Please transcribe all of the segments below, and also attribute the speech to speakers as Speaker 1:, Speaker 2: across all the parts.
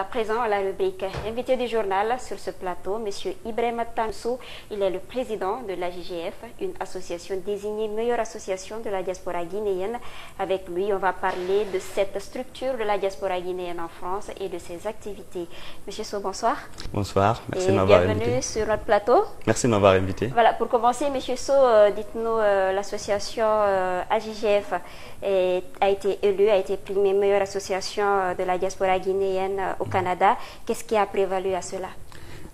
Speaker 1: présent à la rubrique invité du journal sur ce plateau, M. Ibrahima Tamsou. Il est le président de l'AJGF, une association désignée meilleure association de la diaspora guinéenne. Avec lui, on va parler de cette structure de la diaspora guinéenne en France et de ses activités. Monsieur Sow, bonsoir.
Speaker 2: Bonsoir, merci de m'avoir invité.
Speaker 1: Bienvenue sur notre plateau.
Speaker 2: Merci de m'avoir invité.
Speaker 1: Voilà, pour commencer, Monsieur Sow, dites-nous, l'association AJGF a été élue, a été primée meilleure association de la diaspora guinéenne au Canada. Qu'est-ce qui a prévalu à cela?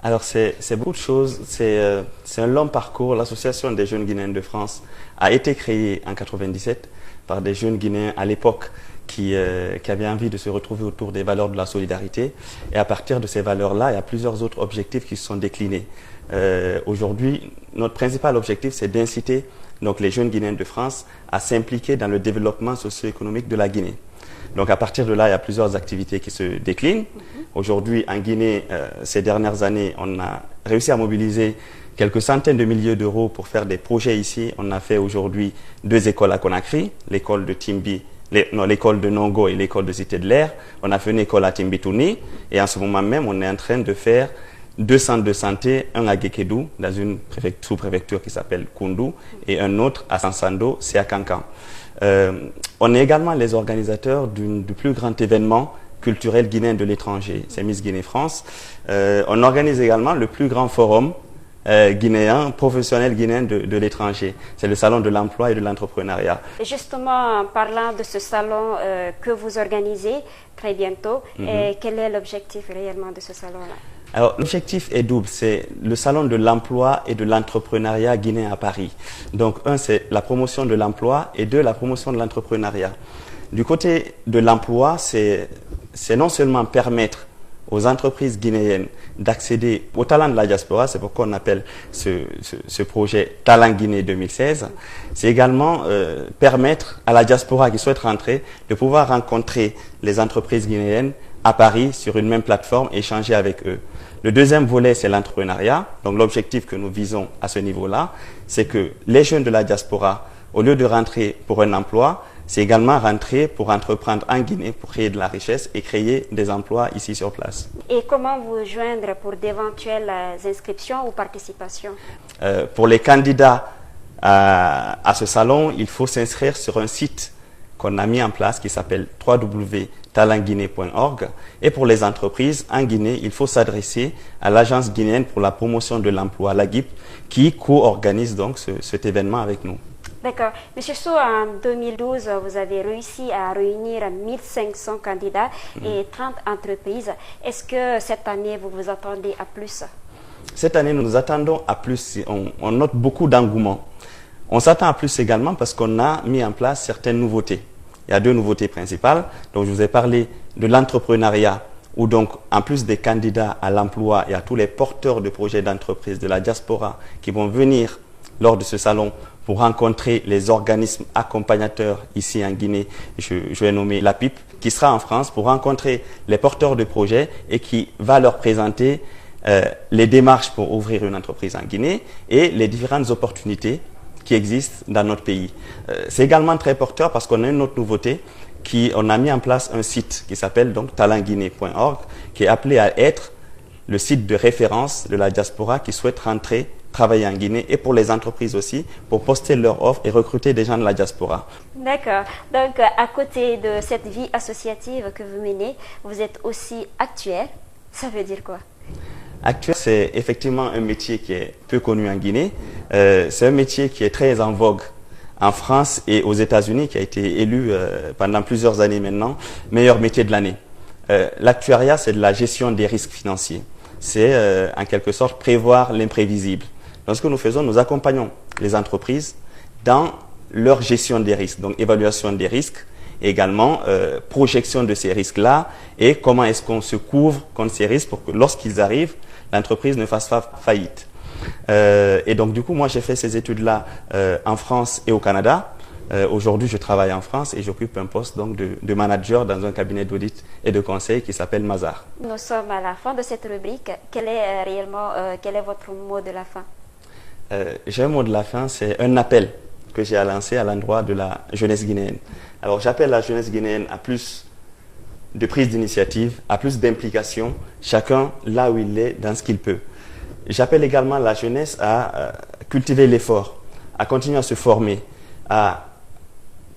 Speaker 2: Alors, c'est beaucoup de choses. C'est un long parcours. L'Association des jeunes Guinéens de France a été créée en 1997 par des jeunes Guinéens à l'époque qui avaient envie de se retrouver autour des valeurs de la solidarité. Et à partir de ces valeurs-là, il y a plusieurs autres objectifs qui se sont déclinés. Aujourd'hui, notre principal objectif, c'est d'inciter donc les jeunes Guinéens de France à s'impliquer dans le développement socio-économique de la Guinée. Donc à partir de là, il y a plusieurs activités qui se déclinent. Aujourd'hui, en Guinée, ces dernières années, on a réussi à mobiliser quelques centaines de milliers d'euros pour faire des projets ici. On a fait aujourd'hui 2 écoles à Conakry, l'école de Timbi, l'école de Nongo et l'école de Cité de l'Air. On a fait une école à Timbitouni et en ce moment même, on est en train de faire 2 centres de santé, un à Guékédou, dans une sous-préfecture qui s'appelle Koundou, et un autre à Sansando, c'est à Kankan. On est également les organisateurs du plus grand événement culturel guinéen de l'étranger, c'est Miss Guinée France. On organise également le plus grand forum guinéen, professionnel guinéen de l'étranger. C'est le salon de l'emploi et de l'entrepreneuriat.
Speaker 1: Justement, en parlant de ce salon que vous organisez très bientôt, quel est l'objectif réellement de ce salon-là?
Speaker 2: Alors, l'objectif est double, c'est le salon de l'emploi et de l'entrepreneuriat guinéen à Paris. Donc, 1, c'est la promotion de l'emploi et 2, la promotion de l'entrepreneuriat. Du côté de l'emploi, c'est non seulement permettre aux entreprises guinéennes d'accéder au talent de la diaspora, c'est pourquoi on appelle ce projet Talent Guinée 2016, c'est également permettre à la diaspora qui souhaite rentrer de pouvoir rencontrer les entreprises guinéennes à Paris sur une même plateforme et échanger avec eux. Le deuxième volet, c'est l'entrepreneuriat. Donc l'objectif que nous visons à ce niveau-là, c'est que les jeunes de la diaspora, au lieu de rentrer pour un emploi, c'est également rentrer pour entreprendre en Guinée, pour créer de la richesse et créer des emplois ici sur place.
Speaker 1: Et comment vous joindre pour d'éventuelles inscriptions ou participations?
Speaker 2: Pour les candidats à ce salon, il faut s'inscrire sur un site qu'on a mis en place qui s'appelle www.talentguinée.org. Et pour les entreprises en Guinée, il faut s'adresser à l'Agence guinéenne pour la promotion de l'emploi, l'AGIP, qui co-organise donc cet événement avec nous.
Speaker 1: D'accord. Monsieur Sow, en 2012, vous avez réussi à réunir 1500 candidats et 30 entreprises. Est-ce que cette année, vous vous attendez à plus?
Speaker 2: Cette année, nous nous attendons à plus. On note beaucoup d'engouement. On s'attend à plus également parce qu'on a mis en place certaines nouveautés. Il y a 2 nouveautés principales. Donc, je vous ai parlé de l'entrepreneuriat, où donc, en plus des candidats à l'emploi et à tous les porteurs de projets d'entreprise de la diaspora qui vont venir lors de ce salon pour rencontrer les organismes accompagnateurs ici en Guinée, je vais nommer l'APIP, qui sera en France pour rencontrer les porteurs de projets et qui va leur présenter les démarches pour ouvrir une entreprise en Guinée et les différentes opportunités qui existent dans notre pays. C'est également très porteur parce qu'on a une autre nouveauté, on a mis en place un site qui s'appelle donc talentguinée.org, qui est appelé à être le site de référence de la diaspora qui souhaite rentrer travailler en Guinée et pour les entreprises aussi, pour poster leurs offres et recruter des gens de la diaspora.
Speaker 1: D'accord. Donc, à côté de cette vie associative que vous menez, vous êtes aussi actuaire. Ça veut dire quoi?
Speaker 2: Actuaire, c'est effectivement un métier qui est peu connu en Guinée. C'est un métier qui est très en vogue en France et aux États-Unis, qui a été élu pendant plusieurs années maintenant, meilleur métier de l'année. L'actuariat, c'est de la gestion des risques financiers. C'est en quelque sorte prévoir l'imprévisible. Donc, ce que nous faisons, nous accompagnons les entreprises dans leur gestion des risques, donc évaluation des risques, et également projection de ces risques-là et comment est-ce qu'on se couvre contre ces risques pour que lorsqu'ils arrivent, l'entreprise ne fasse pas faillite. Et donc, du coup, moi, j'ai fait ces études-là en France et au Canada. Aujourd'hui, je travaille en France et j'occupe un poste donc, de manager dans un cabinet d'audit et de conseil qui s'appelle Mazars.
Speaker 1: Nous sommes à la fin de cette rubrique. Quel est votre mot de la fin?
Speaker 2: J'ai un mot de la fin, c'est un appel que j'ai à lancer à l'endroit de la jeunesse guinéenne. Alors, j'appelle la jeunesse guinéenne à plus de prise d'initiative, à plus d'implication, chacun là où il est, dans ce qu'il peut. J'appelle également la jeunesse à cultiver l'effort, à continuer à se former, à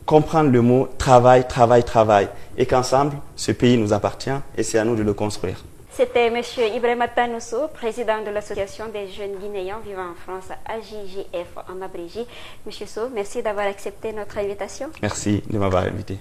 Speaker 2: comprendre le mot travail, travail, travail, et qu'ensemble, ce pays nous appartient et c'est à nous de le construire.
Speaker 1: C'était M. Ibrahima Tanousso, président de l'Association des jeunes Guinéens vivant en France, AJGF en abrégé. M. Sow, merci d'avoir accepté notre invitation.
Speaker 2: Merci de m'avoir invité.